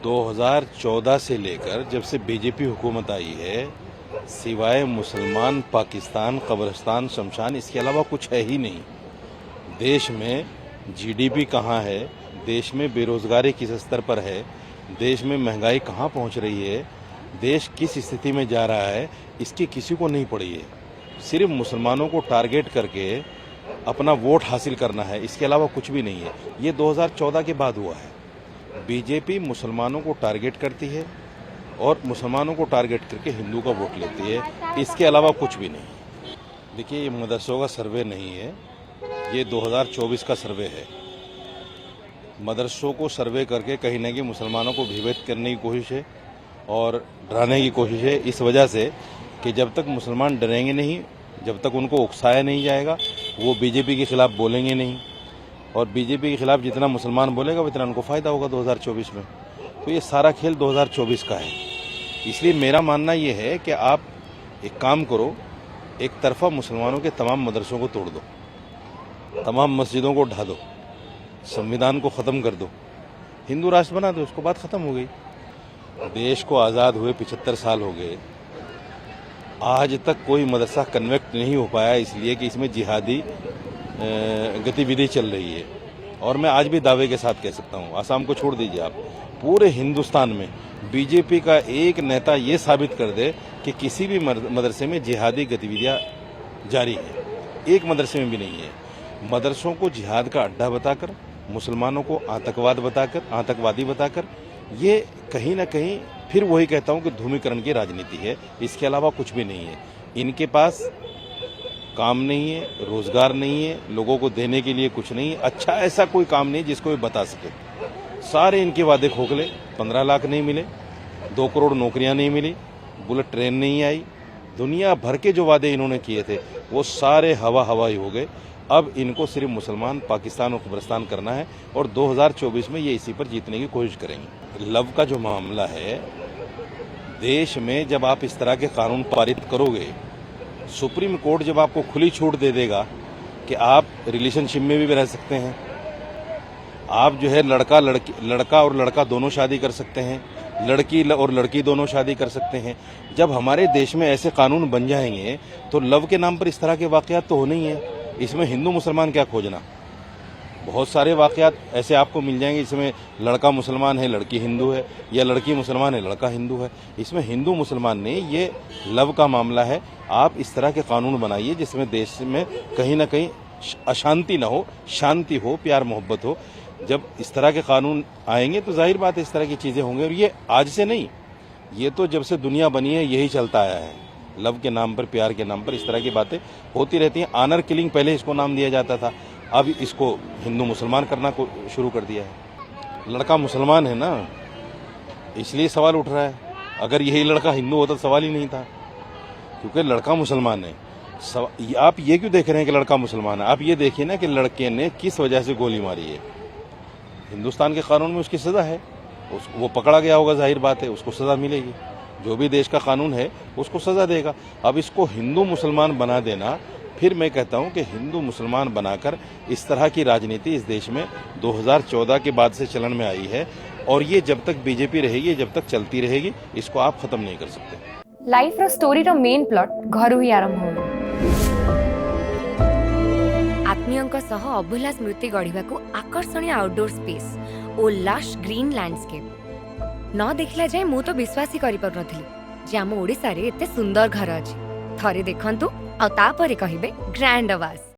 2014 से लेकर जब से बीजेपी हुकूमत आई है, सिवाय मुसलमान, पाकिस्तान, कब्रिस्तान, शमशान, इसके अलावा कुछ है ही नहीं। देश में जीडीपी कहाँ है, देश में बेरोजगारी किस स्तर पर है, देश में महंगाई कहाँ पहुँच रही है, देश किस स्थिति में जा रहा है, इसकी किसी को नहीं पड़ी है। सिर्फ मुसलमानों को टारगेट करके अपना वोट हासिल करना है, इसके अलावा कुछ भी नहीं है। ये 2014 के बाद हुआ है। बीजेपी मुसलमानों को टारगेट करती है और मुसलमानों को टारगेट करके हिंदू का वोट लेती है, इसके अलावा कुछ भी नहीं। देखिए, ये मदरसों का सर्वे नहीं है, ये 2024 का सर्वे है। मदरसों को सर्वे करके कहीं ना कहीं मुसलमानों को भयभीत करने की कोशिश है और डराने की कोशिश है, इस वजह से कि जब तक मुसलमान डरेंगे नहीं, जब तक उनको उकसाया नहीं जाएगा, वो बीजेपी के खिलाफ बोलेंगे नहीं। और बीजेपी के खिलाफ जितना मुसलमान बोलेगा उतना उनको फायदा होगा 2024 में। तो ये सारा खेल 2024 का है। इसलिए मेरा मानना ये है कि आप एक काम करो, एक तरफा मुसलमानों के तमाम मदरसों को तोड़ दो, तमाम मस्जिदों को ढा दो, संविधान को ख़त्म कर दो, हिंदू राष्ट्र बना दो, उसको बात ख़त्म हो गई। देश को आज़ाद हुए 75 साल हो गए, आज तक कोई मदरसा कन्वेक्ट नहीं हो पाया, इसलिए कि इसमें जिहादी गतिविधि चल रही है। और मैं आज भी दावे के साथ कह सकता हूँ, आसाम को छोड़ दीजिए आप, पूरे हिंदुस्तान में बीजेपी का एक नेता ये साबित कर दे कि किसी भी मदरसे में जिहादी गतिविधियाँ जारी है, एक मदरसे में भी नहीं है। मदरसों को जिहाद का अड्डा बताकर, मुसलमानों को आतंकवादी बताकर, ये कहीं ना कहीं फिर वही कहता हूँ कि ध्रुवीकरण की राजनीति है, इसके अलावा कुछ भी नहीं है। इनके पास काम नहीं है, रोजगार नहीं है, लोगों को देने के लिए कुछ नहीं है, अच्छा ऐसा कोई काम नहीं जिसको ये बता सके। सारे इनके वादे खोखले, 15 लाख नहीं मिले, 2 करोड़ नौकरियां नहीं मिली, बुलेट ट्रेन नहीं आई, दुनिया भर के जो वादे इन्होंने किए थे वो सारे हवा ही हो गए। अब इनको सिर्फ मुसलमान, पाकिस्तान और कब्रिस्तान करना है और 2024 में ये इसी पर जीतने की कोशिश करेंगे। लव का जो मामला है, देश में जब आप इस तरह के कानून पारित करोगे, सुप्रीम कोर्ट जब आपको खुली छूट दे देगा कि आप रिलेशनशिप में भी रह सकते हैं, आप जो है लड़का और लड़का दोनों शादी कर सकते हैं, लड़की और लड़की दोनों शादी कर सकते हैं। जब हमारे देश में ऐसे कानून बन जाएंगे तो लव के नाम पर इस तरह के वाकयात तो होने ही है। इसमें हिंदू मुसलमान क्या खोजना, बहुत सारे वाकयात ऐसे आपको मिल जाएंगे जिसमें लड़का मुसलमान है, लड़की हिंदू है, या लड़की मुसलमान है, लड़का हिंदू है। इसमें हिंदू मुसलमान नहीं, ये लव का मामला है। आप इस तरह के कानून बनाइए जिसमें देश में कहीं ना कहीं अशांति ना हो, शांति हो, प्यार मोहब्बत हो। जब इस तरह के कानून आएंगे तो जाहिर बात है इस तरह की चीजें होंगी। और ये आज से नहीं, ये तो जब से दुनिया बनी है यही चलता आया है। लव के नाम पर, प्यार के नाम पर इस तरह की बातें होती रहती हैं। ऑनर किलिंग पहले इसको नाम दिया जाता था, अब इसको हिंदू मुसलमान करना को शुरू कर दिया है। लड़का मुसलमान है ना, इसलिए सवाल उठ रहा है। अगर यही लड़का हिंदू होता तो सवाल ही नहीं था, क्योंकि लड़का मुसलमान है। आप ये क्यों देख रहे हैं कि लड़का मुसलमान है? आप ये देखिए ना कि लड़के ने किस वजह से गोली मारी है। हिंदुस्तान के कानून में उसकी सजा है, वो पकड़ा गया होगा, जाहिर बात है उसको सजा मिलेगी। जो भी देश का कानून है उसको सजा देगा। अब इसको हिंदू मुसलमान बना देना, फिर मैं कहता हूं कि हिंदू मुसलमान बनाकर इस तरह की राजनीति इस देश में 2014 के बाद से चलन में आई है और ये जब तक बीजेपी रहेगी, जब तक चलती रहेगी, इसको आप खत्म नहीं कर सकते। लाइफ रो स्टोरी रो मेन प्लॉट घरु ही आरंभ हो। आत्मीयंक सह अभुला स्मृति गढ़िबाकू आकर्षणीय आउटडोर स्पेस ओ लश ग्रीन लैंडस्केप न देखला जाए मु तो विश्वास ही करि पर नथिली जे हम ओडिसा रे एते सुंदर घर अछि। थरे देखंतु आ तापरे कहिबे ग्रैंड आवाज।